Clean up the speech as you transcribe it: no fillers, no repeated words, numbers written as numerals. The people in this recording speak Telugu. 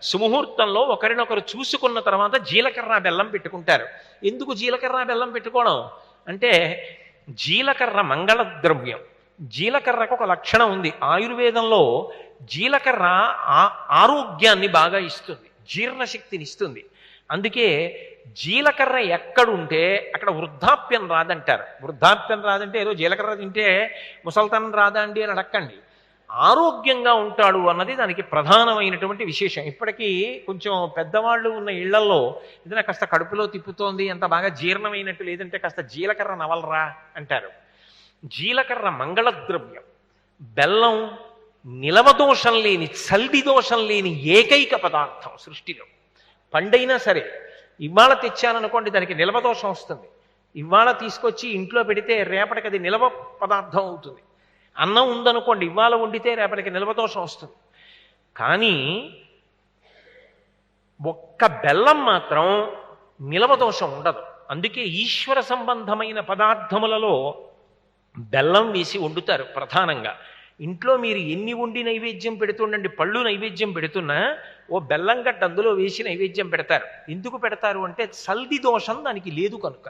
సుముహూర్తంలో ఒకరినొకరు చూసుకున్న తర్వాత జీలకర్ర బెల్లం పెట్టుకుంటారు. ఎందుకు జీలకర్ర బెల్లం పెట్టుకోవడం అంటే, జీలకర్ర మంగళ ద్రవ్యం. జీలకర్రకు ఒక లక్షణం ఉంది. ఆయుర్వేదంలో జీలకర్ర ఆరోగ్యాన్ని బాగా ఇస్తుంది, జీర్ణశక్తిని ఇస్తుంది. అందుకే జీలకర్ర ఎక్కడుంటే అక్కడ వృద్ధాప్యం రాదంటారు. వృద్ధాప్యం రాదంటే ఏదో జీలకర్ర తింటే ముసల్తనం రాదా అండి అని అడక్కండి. ఆరోగ్యంగా ఉంటాడు అన్నది దానికి ప్రధానమైనటువంటి విశేషం. ఇప్పటికీ కొంచెం పెద్దవాళ్ళు ఉన్న ఇళ్లలో ఏదైనా కాస్త కడుపులో తిప్పుతోంది, అంత బాగా జీర్ణమైనట్టు లేదంటే కాస్త జీలకర్ర నవలరా అంటారు. జీలకర్ర మంగళద్రవ్యం. బెల్లం నిలవదోషం లేని, చల్ది దోషం లేని ఏకైక పదార్థం సృష్టిలో. పండైనా సరే ఇవాళ తెచ్చాననుకోండి, దానికి నిలవదోషం వస్తుంది. ఇవాళ తీసుకొచ్చి ఇంట్లో పెడితే రేపటికి అది నిలవ పదార్థం అవుతుంది. అన్నం ఉందనుకోండి, ఇవాళ వండితే రేపటికి నిలవదోషం వస్తుంది. కానీ ఒక్క బెల్లం మాత్రం నిలవదోషం ఉండదు. అందుకే ఈశ్వర సంబంధమైన పదార్థములలో బెల్లం వేసి వండుతారు ప్రధానంగా. ఇంట్లో మీరు ఎన్ని వండి నైవేద్యం పెడుతుండండి, పళ్ళు నైవేద్యం పెడుతున్నా ఓ బెల్లం గడ్డ అందులో వేసి నైవేద్యం పెడతారు. ఎందుకు పెడతారు అంటే చల్ది దోషం దానికి లేదు కనుక.